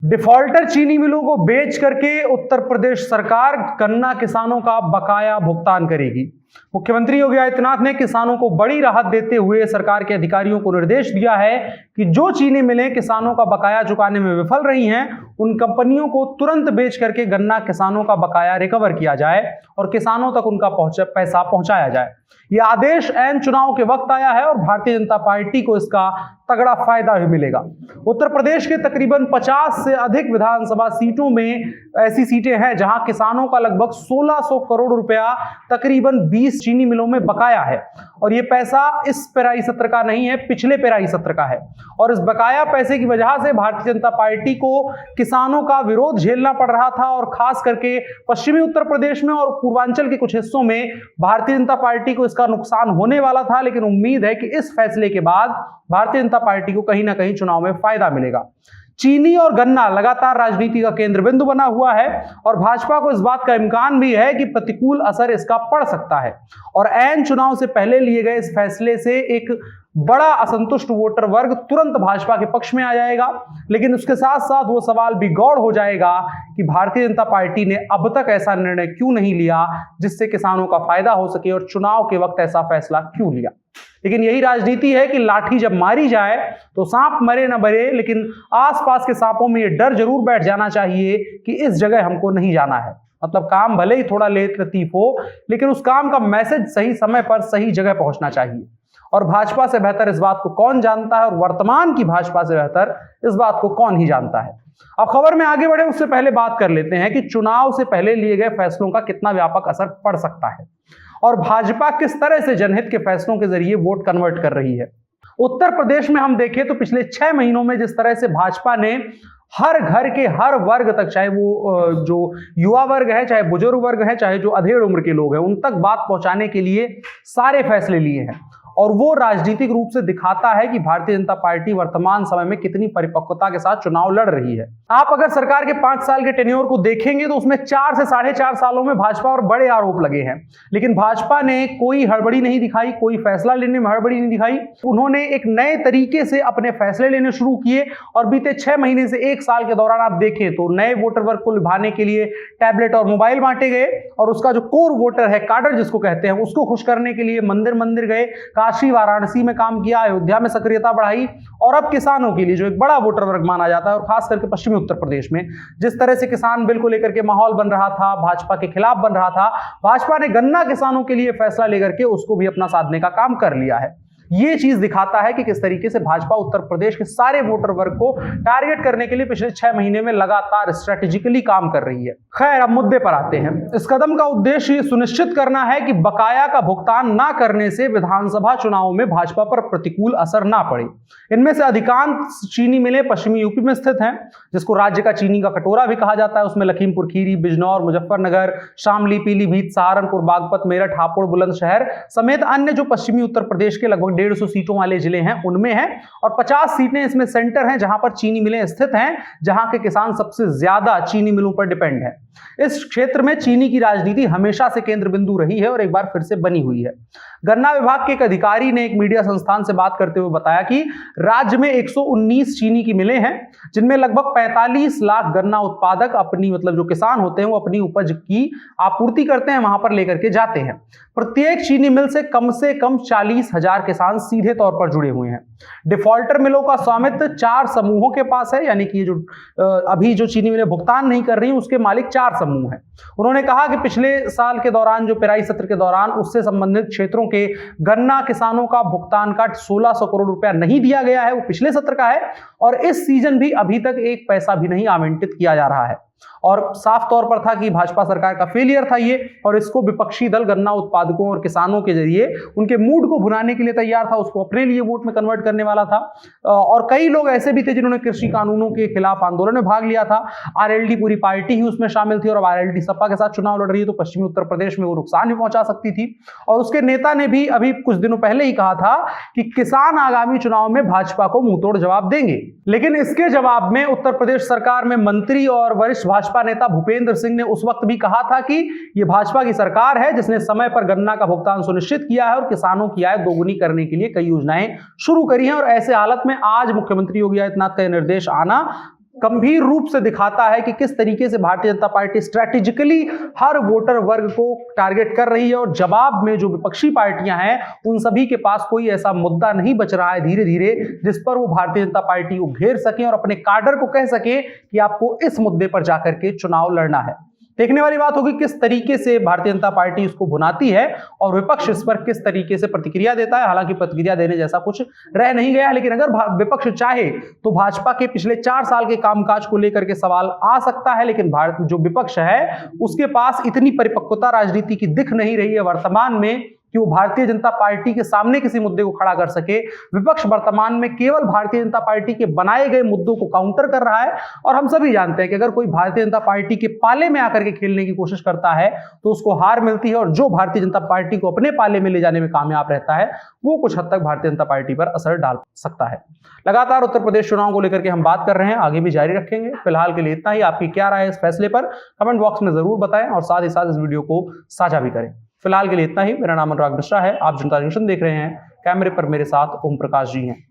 Defaulter चीनी मिलों को बेच करके उत्तर प्रदेश सरकार गन्ना किसानों का बकाया भुगतान करेगी। मुख्यमंत्री योगी आदित्यनाथ ने किसानों को बड़ी राहत देते हुए सरकार के अधिकारियों को निर्देश दिया है कि जो चीनी मिलें किसानों का बकाया चुकाने में विफल रही हैं, उन कंपनियों को तुरंत बेच करके गन्ना किसानों का बकाया रिकवर किया जाए और किसानों तक उनका पैसा पहुंचाया जाए। यह आदेश ऐन चुनाव के वक्त आया है और भारतीय जनता पार्टी को इसका तगड़ा फायदा भी मिलेगा। उत्तर प्रदेश के तकरीबन 50 से अधिक विधानसभा सीटों में ऐसी सीटें हैं जहां किसानों का लगभग 1600 करोड़ रुपया तकरीबन 20 चीनी मिलों में बकाया है और यह पैसा इस पेराई सत्र का नहीं है, पिछले पेराई सत्र का है। और इस बकाया पैसे की वजह से भारतीय जनता पार्टी को किसानों का विरोध झेलना पड़ रहा था और खास करके पश्चिमी उत्तर प्रदेश में और पूर्वांचल के कुछ हिस्सों में भारतीय जनता पार्टी को इसका नुकसान होने वाला था। लेकिन उम्मीद है कि इस फैसले के बाद भारतीय जनता पार्टी को कहीं ना कहीं चुनाव में फायदा मिलेगा। चीनी और गन्ना लगातार राजनीति का केंद्र बिंदु बना हुआ है और भाजपा को इस बात का इम्कान भी है कि प्रतिकूल असर इसका पड़ सकता है और ऐन चुनाव से पहले लिए गए इस फैसले से एक बड़ा असंतुष्ट वोटर वर्ग तुरंत भाजपा के पक्ष में आ जाएगा। लेकिन उसके साथ साथ वो सवाल भी गौड़ हो जाएगा कि भारतीय जनता पार्टी ने अब तक ऐसा निर्णय क्यों नहीं लिया जिससे किसानों का फायदा हो सके और चुनाव के वक्त ऐसा फैसला क्यों लिया। लेकिन यही राजनीति है कि लाठी जब मारी जाए तो सांप मरे न मरे, लेकिन आसपास के सांपों में ये डर जरूर बैठ जाना चाहिए कि इस जगह हमको नहीं जाना है। मतलब काम भले ही थोड़ा लेट लतीफ हो, लेकिन उस काम का मैसेज सही समय पर सही जगह पहुंचना चाहिए। और भाजपा से बेहतर इस बात को कौन जानता है और वर्तमान की भाजपा से बेहतर इस बात को कौन ही जानता है। अब खबर में आगे बढ़े उससे पहले बात कर लेते हैं कि चुनाव से पहले लिए गए फैसलों का कितना व्यापक असर पड़ सकता है और भाजपा किस तरह से जनहित के फैसलों के जरिए वोट कन्वर्ट कर रही है। उत्तर प्रदेश में हम देखें तो पिछले 6 महीनों में जिस तरह से भाजपा ने हर घर के हर वर्ग तक, चाहे वो जो युवा वर्ग है, चाहे बुजुर्ग वर्ग है, चाहे जो अधेड़ उम्र के लोग हैं, उन तक बात पहुंचाने के लिए सारे फैसले लिए हैं और वो राजनीतिक रूप से दिखाता है कि भारतीय जनता पार्टी वर्तमान समय में कितनी परिपक्वता के साथ चुनाव लड़ रही है। आप अगर सरकार के 5 साल के टेन्योर को देखेंगे तो उसमें 4 से 4.5 सालों में भाजपा और बड़े आरोप लगे हैं, लेकिन भाजपा ने कोई हड़बड़ी नहीं दिखाई, कोई फैसला लेने में हड़बड़ी नहीं दिखाई। उन्होंने एक नए तरीके से अपने फैसले लेने शुरू किए और बीते 6 महीने से 1 साल के दौरान आप देखें तो नए वोटर वर्ग को लुभाने के लिए टैबलेट और मोबाइल बांटे गए और उसका जो कोर वोटर है, काडर जिसको कहते हैं, उसको खुश करने के लिए मंदिर गए, काशी वाराणसी में काम किया, अयोध्या में सक्रियता बढ़ाई और अब किसानों के लिए जो एक बड़ा वोटर वर्ग माना जाता है और खास करके पश्चिमी उत्तर प्रदेश में जिस तरह से किसान बिल को लेकर के माहौल बन रहा था, भाजपा के खिलाफ बन रहा था, भाजपा ने गन्ना किसानों के लिए फैसला लेकर के उसको भी अपना साधने का काम कर लिया है। ये चीज दिखाता है कि किस तरीके से भाजपा उत्तर प्रदेश के सारे वोटर वर्ग को टारगेट करने के लिए पिछले 6 महीने में लगातार स्ट्रेटेजिकली काम कर रही है। खैर, अब मुद्दे पर आते हैं। इस कदम का उद्देश्य ये सुनिश्चित करना है कि बकाया का भुगतान ना करने से विधानसभा चुनाव में भाजपा पर प्रतिकूल असर ना पड़े। इनमें से अधिकांश चीनी मिलें पश्चिमी यूपी में स्थित हैं, जिसको राज्य का चीनी का कटोरा भी कहा जाता है। उसमें लखीमपुर खीरी, बिजनौर, मुजफ्फरनगर, शामली, पीलीभीत, सहारनपुर, बागपत, मेरठ, हापुड़, बुलंदशहर समेत अन्य जो पश्चिमी उत्तर प्रदेश के लगभग 150 सीटों वाले जिले हैं उनमें हैं और 50 सीटें इसमें सेंटर हैं जहां पर चीनी मिलें स्थित हैं, जहां के किसान सबसे ज्यादा चीनी मिलों पर डिपेंड है। इस क्षेत्र में चीनी की राजनीति हमेशा से केंद्र बिंदु रही है और एक बार फिर से बनी हुई है। गन्ना विभाग के एक अधिकारी ने एक मीडिया संस्थान से बात करते हुए बताया कि राज्य में 119 चीनी की मिलें हैं, जिनमें लगभग 45 लाख गन्ना उत्पादक अपनी जो किसान होते हैं वो अपनी उपज की आपूर्ति करते हैं, वहां पर लेकर के जाते हैं। प्रत्येक चीनी मिल से कम 40,000 किसान सीधे तौर पर जुड़े हुए हैं। डिफॉल्टर मिलों का स्वामित्व 4 समूहों के पास है, यानी कि अभी जो चीनी मिलें भुगतान नहीं कर रही उसके मालिक 4 समूह हैं। उन्होंने कहा कि पिछले साल के दौरान जो पेराई सत्र के दौरान उससे संबंधित क्षेत्रों के गन्ना किसानों का भुगतान का 1600 करोड़ रुपया नहीं दिया गया है, वो पिछले सत्र का है और इस सीजन भी अभी तक 1 पैसा भी नहीं आवंटित किया जा रहा है और साफ तौर पर था कि भाजपा सरकार का फेलियर था ये और इसको विपक्षी दल गन्ना उत्पादकों और किसानों के जरिए उनके मूड को भुनाने के लिए तैयार था, उसको अपने लिए वोट में कन्वर्ट करने वाला था। और कई लोग ऐसे भी थे जिन्होंने कृषि कानूनों के खिलाफ आंदोलन में भाग लिया था। आरएलडी पूरी पार्टी ही उसमें शामिल थी और अब आरएलडी सपा के साथ चुनाव लड़ रही है तो पश्चिमी उत्तर प्रदेश में वो नुकसान भी पहुंचा सकती थी। और उसके नेता ने भी अभी कुछ दिनों पहले ही कहा था कि किसान आगामी चुनाव में भाजपा को मुंहतोड़ जवाब देंगे। लेकिन इसके जवाब में उत्तर प्रदेश सरकार में मंत्री और वरिष्ठ भाजपा नेता भूपेंद्र सिंह ने उस वक्त भी कहा था कि यह भाजपा की सरकार है जिसने समय पर गन्ना का भुगतान सुनिश्चित किया है और किसानों की आय दोगुनी करने के लिए कई योजनाएं शुरू करी हैं। और ऐसे हालत में आज मुख्यमंत्री योगी आदित्यनाथ का निर्देश आना गंभीर रूप से दिखाता है कि किस तरीके से भारतीय जनता पार्टी स्ट्रैटेजिकली हर वोटर वर्ग को टारगेट कर रही है और जवाब में जो विपक्षी पार्टियां हैं उन सभी के पास कोई ऐसा मुद्दा नहीं बच रहा है धीरे धीरे जिस पर वो भारतीय जनता पार्टी को घेर सके और अपने काडर को कह सके कि आपको इस मुद्दे पर जाकर के चुनाव लड़ना है। देखने वाली बात होगी किस तरीके से भारतीय जनता पार्टी इसको भुनाती है और विपक्ष इस पर किस तरीके से प्रतिक्रिया देता है। हालांकि प्रतिक्रिया देने जैसा कुछ रह नहीं गया, लेकिन अगर विपक्ष चाहे तो भाजपा के पिछले 4 साल के कामकाज को लेकर के सवाल आ सकता है, लेकिन भारत जो विपक्ष है उसके पास इतनी परिपक्वता राजनीति की दिख नहीं रही है वर्तमान में कि वो भारतीय जनता पार्टी के सामने किसी मुद्दे को खड़ा कर सके। विपक्ष वर्तमान में केवल भारतीय जनता पार्टी के बनाए गए मुद्दों को काउंटर कर रहा है और हम सभी जानते हैं कि अगर कोई भारतीय जनता पार्टी के पाले में आकर के खेलने की कोशिश करता है तो उसको हार मिलती है और जो भारतीय जनता पार्टी को अपने पाले में ले जाने में कामयाब रहता है वो कुछ हद तक भारतीय जनता पार्टी पर असर डाल सकता है। लगातार उत्तर प्रदेश चुनाव को लेकर के हम बात कर रहे हैं, आगे भी जारी रखेंगे। फिलहाल के लिए इतना ही। आपकी क्या राय है इस फैसले पर कमेंट बॉक्स में जरूर बताएं और साथ ही साथ इस वीडियो को साझा भी करें। फिलहाल के लिए इतना ही। मेरा नाम अनुराग मिश्रा है, आप जनता जंक्शन देख रहे हैं। कैमरे पर मेरे साथ ओम प्रकाश जी हैं।